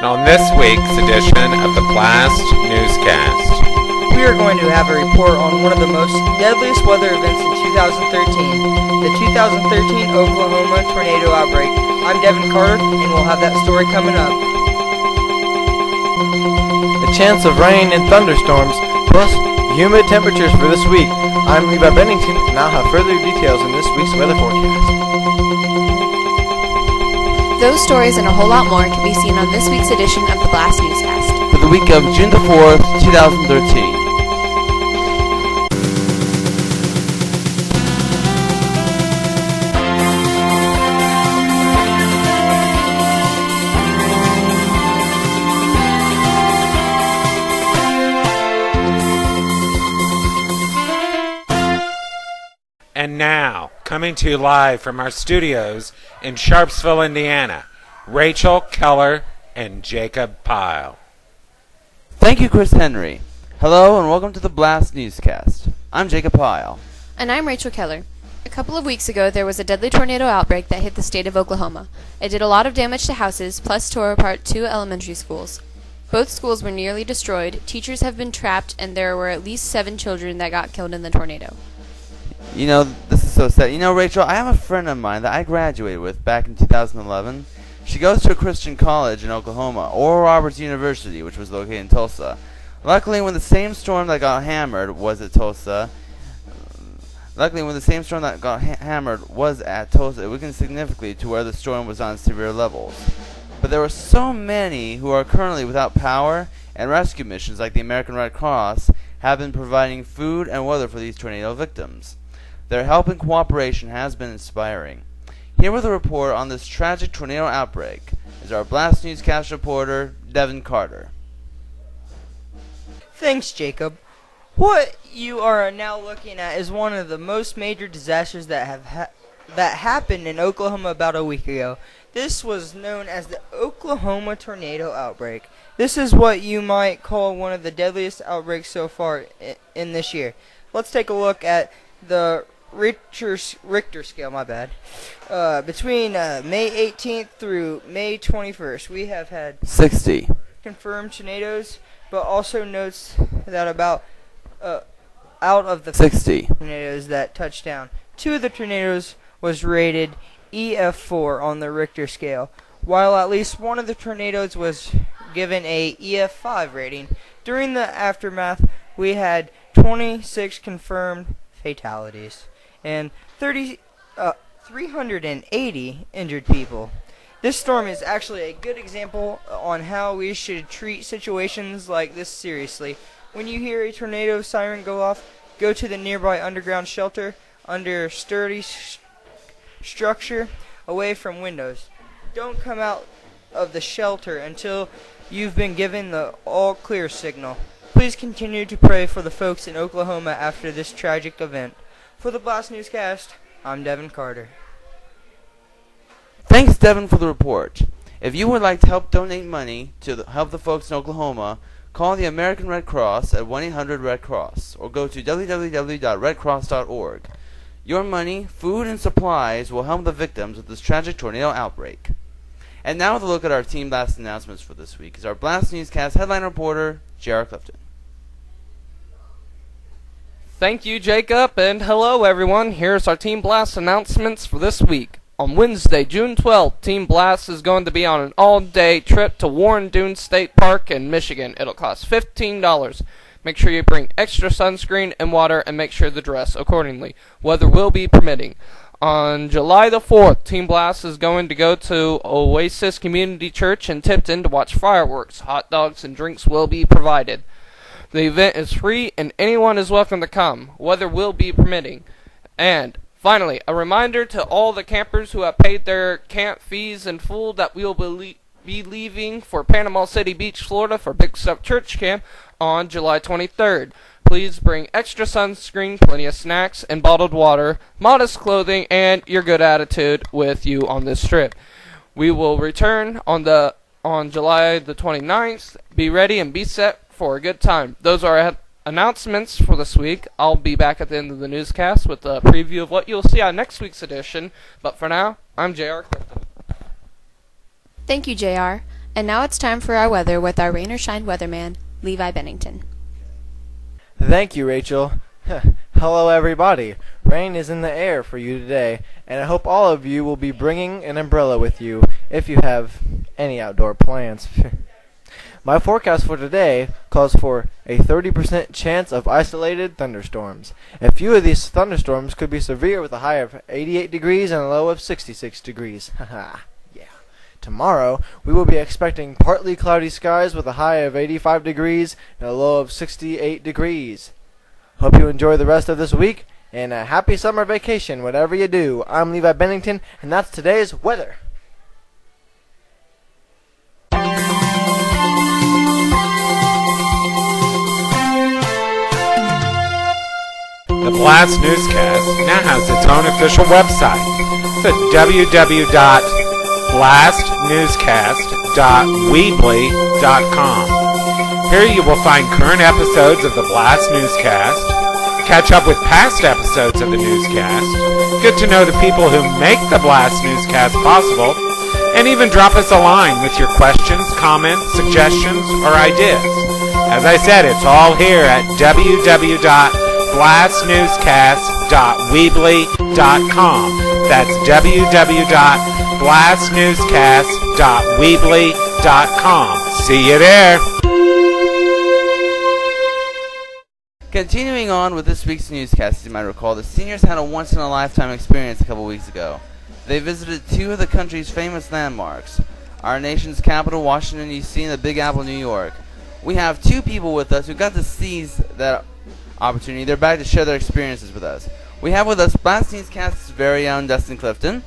and on this week's edition of the BLAST Newscast. We are going to have a report on one of the most deadliest weather events in 2013, the 2013 Oklahoma tornado outbreak. I'm Devin Carter, and we'll have that story coming up. A chance of rain and thunderstorms, plus humid temperatures for this week. I'm Levi Bennington, and I'll have further details in this week's weather forecast. Those stories and a whole lot more can be seen on this week's edition of the BLAST Newscast. For the week of June the 4th, 2013. And now, coming to you live from our studios in Sharpsville, Indiana, Rachel Keller and Jacob Pyle. Thank you, Chris Henry. Hello and welcome to the BLAST Newscast. I'm Jacob Pyle. And I'm Rachel Keller. A couple of weeks ago, there was a deadly tornado outbreak that hit the state of Oklahoma. It did a lot of damage to houses, plus tore apart 2 elementary schools. Both schools were nearly destroyed, teachers have been trapped, and there were at least 7 children that got killed in the tornado. You know, this is so sad. You know, Rachel, I have a friend of mine that I graduated with back in 2011. She goes to a Christian college in Oklahoma, Oral Roberts University, which was located in Tulsa. Luckily, when the same storm that got hammered was at Tulsa, it weakened significantly to where the storm was on severe levels. But there were so many who are currently without power, and rescue missions like the American Red Cross have been providing food and water for these tornado victims. Their help and cooperation has been inspiring. Here with a report on this tragic tornado outbreak is our BLAST Newscast reporter, Devin Carter. Thanks, Jacob. What you are now looking at is one of the most major disasters that happened in Oklahoma about a week ago. This was known as the Oklahoma tornado outbreak. This is what you might call one of the deadliest outbreaks so far in this year. Let's take a look at the Richter scale, between May 18th through May 21st, we have had 60 confirmed tornadoes, but also notes that about out of the 60 tornadoes that touched down, 2 of the tornadoes was rated EF4 on the Richter scale, while at least 1 of the tornadoes was given a EF5 rating. During the aftermath, we had 26 confirmed fatalities and 380 injured people. This storm is actually a good example on how we should treat situations like this seriously. When you hear a tornado siren go off, go to the nearby underground shelter under sturdy structure away from windows. Don't come out of the shelter until you've been given the all clear signal. Please continue to pray for the folks in Oklahoma after this tragic event. For the BLAST Newscast, I'm Devin Carter. Thanks, Devin, for the report. If you would like to help donate money to help the folks in Oklahoma, call the American Red Cross at 1-800-RED-CROSS or go to www.redcross.org. Your money, food, and supplies will help the victims of this tragic tornado outbreak. And now with a look at our Team BLAST announcements for this week is our BLAST Newscast headline reporter, J.R. Clifton. Thank you, Jacob, and hello, everyone. Here's our Team BLAST announcements for this week. On Wednesday, June 12th, Team BLAST is going to be on an all-day trip to Warren Dunes State Park in Michigan. It'll cost $15. Make sure you bring extra sunscreen and water, and make sure to dress accordingly. Weather will be permitting. On July the 4th, Team BLAST is going to go to Oasis Community Church in Tipton to watch fireworks. Hot dogs and drinks will be provided. The event is free, and anyone is welcome to come. Weather will be permitting. And finally, a reminder to all the campers who have paid their camp fees in full that we will be leaving for Panama City Beach, Florida for Big Step Church Camp on July 23rd. Please bring extra sunscreen, plenty of snacks, and bottled water, modest clothing, and your good attitude with you on this trip. We will return on July the 29th. Be ready and be set for a good time. Those are our announcements for this week. I'll be back at the end of the newscast with a preview of what you'll see on next week's edition. But for now, I'm J.R. Clifton. Thank you, JR. And now it's time for our weather with our rain or shine weatherman, Levi Bennington. Thank you, Rachel. Hello, everybody. Rain is in the air for you today, and I hope all of you will be bringing an umbrella with you if you have any outdoor plans. My forecast for today calls for a 30% chance of isolated thunderstorms. A few of these thunderstorms could be severe with a high of 88 degrees and a low of 66 degrees. Haha, yeah. Tomorrow, we will be expecting partly cloudy skies with a high of 85 degrees and a low of 68 degrees. Hope you enjoy the rest of this week, and a happy summer vacation, whatever you do. I'm Levi Bennington, and that's today's weather. The BLAST Newscast now has its own official website. It's at www.blastnewscast.weebly.com. Here you will find current episodes of the BLAST Newscast, catch up with past episodes of the newscast, get to know the people who make the BLAST Newscast possible, and even drop us a line with your questions, comments, suggestions, or ideas. As I said, it's all here at www.blastnewscast.weebly.com. That's www.blastnewscast.weebly.com. See you there. Continuing on with this week's newscast, as you might recall, the seniors had a once-in-a-lifetime experience a couple weeks ago. They visited two of the country's famous landmarks, our nation's capital, Washington, D.C., and the Big Apple, New York. We have two people with us who got to seize that opportunity. They're back to share their experiences with us. We have with us BLAST Newscast's very own Dustin Clifton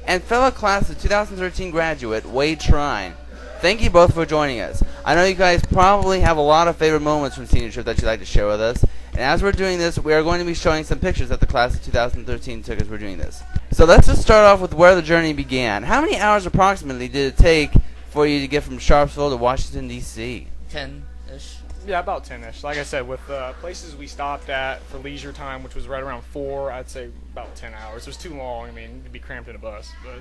and fellow class of 2013 graduate Wade Trine. Thank you both for joining us. I know you guys probably have a lot of favorite moments from senior trip that you'd like to share with us. And as we're doing this, we are going to be showing some pictures that the class of 2013 took as we're doing this. So let's just start off with where the journey began. How many hours approximately did it take for you to get from Sharpsville to Washington, D.C.? 10-ish. Yeah, about 10-ish. Like I said, with places we stopped at for leisure time, which was right around 4, I'd say about 10 hours. It was too long. I mean, to be cramped in a bus. But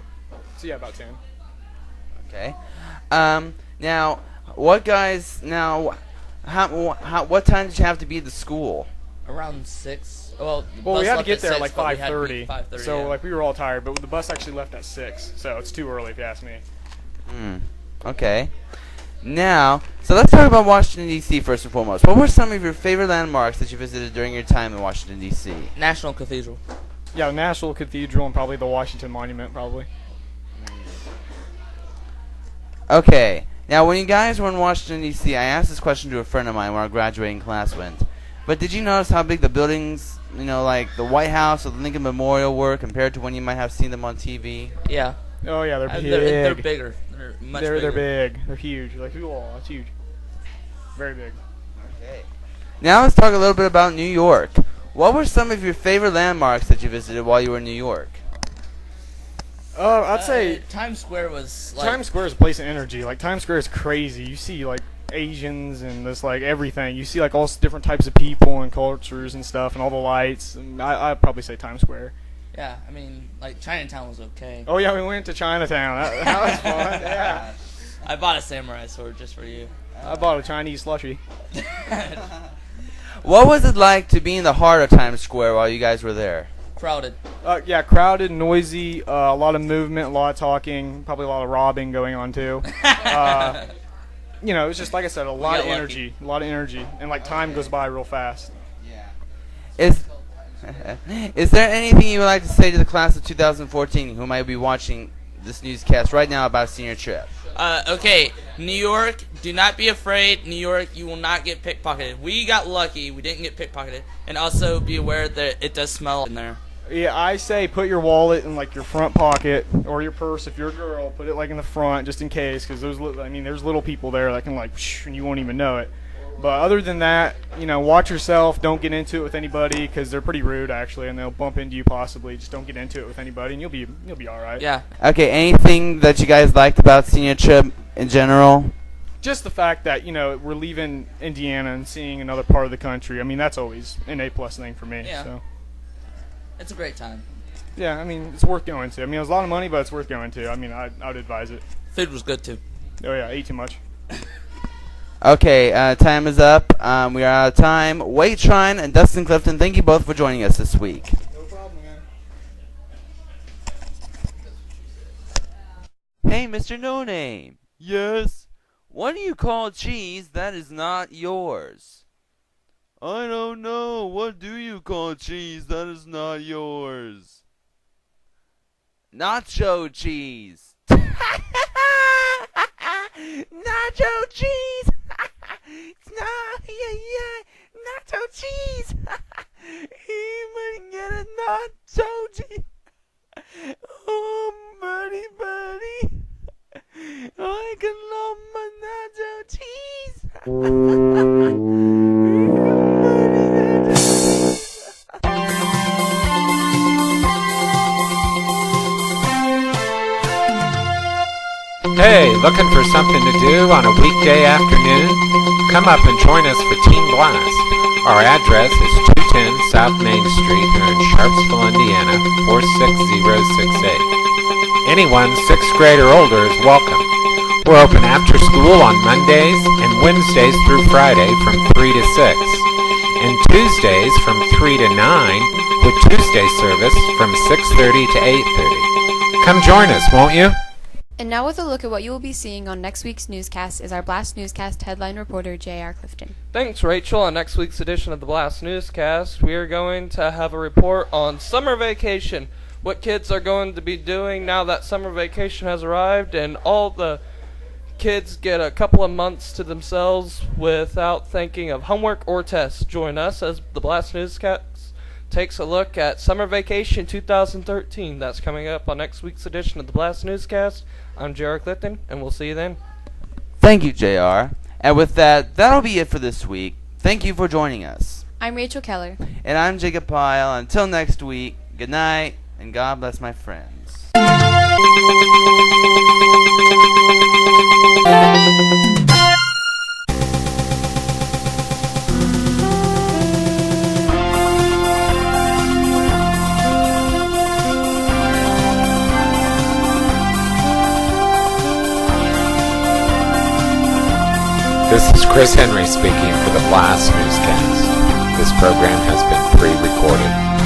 so yeah, about 10. Okay. Now, what time did you have to be at the school? Around 6. Well, we had to get there at 6, like 5:30. So yeah. like we were all tired, but the bus actually left at 6. So it's too early if you ask me. Okay. Now, so let's talk about Washington, D.C. first and foremost. What were some of your favorite landmarks that you visited during your time in Washington, D.C.? National Cathedral. Yeah, the National Cathedral and probably the Washington Monument, probably. Okay. Now, when you guys were in Washington, D.C., I asked this question to a friend of mine when our graduating class went. But did you notice how big the buildings, like the White House or the Lincoln Memorial were compared to when you might have seen them on TV? Yeah. Oh yeah, they're big. They're bigger. They're much bigger. They're big. They're huge. Like, oh, that's huge. Very big. Okay. Now let's talk a little bit about New York. What were some of your favorite landmarks that you visited while you were in New York? I'd say Times Square was like... Times Square is a place of energy. Like, Times Square is crazy. You see, like, Asians and this, like, everything. You see, like, all different types of people and cultures and stuff and all the lights. And I'd probably say Times Square. Yeah, I mean, like, Chinatown was okay. Oh, yeah, we went to Chinatown. That was fun, yeah. I bought a samurai sword just for you. I bought a Chinese slushie. What was it like to be in the heart of Times Square while you guys were there? Crowded. Yeah, crowded, noisy, a lot of movement, a lot of talking, probably a lot of robbing going on, too. It was just, like I said, a lot of energy. And, like, time goes by real fast. Yeah. Is there anything you would like to say to the class of 2014 who might be watching this newscast right now about senior trip? Okay, New York, do not be afraid. New York, you will not get pickpocketed. We got lucky. We didn't get pickpocketed. And also be aware that it does smell in there. Yeah, I say put your wallet in, like, your front pocket or your purse if you're a girl. Put it, like, in the front just in case, because there's little people there that can, like, and you won't even know it. But other than that, watch yourself. Don't get into it with anybody because they're pretty rude, actually, and they'll bump into you possibly. Just don't get into it with anybody, and you'll be all right. Yeah. Okay. Anything that you guys liked about senior trip in general? Just the fact that we're leaving Indiana and seeing another part of the country. I mean, that's always an A+ thing for me. Yeah. So. It's a great time. Yeah, I mean, it's worth going to. I mean, it was a lot of money, but it's worth going to. I mean, I'd advise it. Food was good too. Oh yeah, I ate too much. Okay, time is up. We are out of time. Wait, Trine and Dustin Clifton, thank you both for joining us this week. No problem, man. Hey, Mr. No Name. Yes? What do you call cheese that is not yours? I don't know. What do you call cheese that is not yours? Nacho cheese. Nacho cheese. It's not, nacho cheese. He might get a nacho cheese. Oh, buddy. I can love my nacho cheese. Hey, looking for something to do on a weekday afternoon? Come up and join us for Team Blast. Our address is 210 South Main Street here in Sharpsville, Indiana, 46068. Anyone 6th grade or older is welcome. We're open after school on Mondays and Wednesdays through Friday from 3 to 6, and Tuesdays from 3 to 9, with Tuesday service from 6:30 to 8:30. Come join us, won't you? And now with a look at what you will be seeing on next week's newscast is our Blast Newscast headline reporter, J.R. Clifton. Thanks, Rachel. On next week's edition of the Blast Newscast, we are going to have a report on summer vacation, what kids are going to be doing now that summer vacation has arrived, and all the kids get a couple of months to themselves without thinking of homework or tests. Join us as the Blast Newscast takes a look at Summer Vacation 2013. That's coming up on next week's edition of the Blast Newscast. I'm J.R. Clifton, and we'll see you then. Thank you, JR. And with that, that'll be it for this week. Thank you for joining us. I'm Rachel Keller. And I'm Jacob Pyle. Until next week, good night, and God bless my friends. This is Chris Henry speaking for the Blast Newscast. This program has been pre-recorded.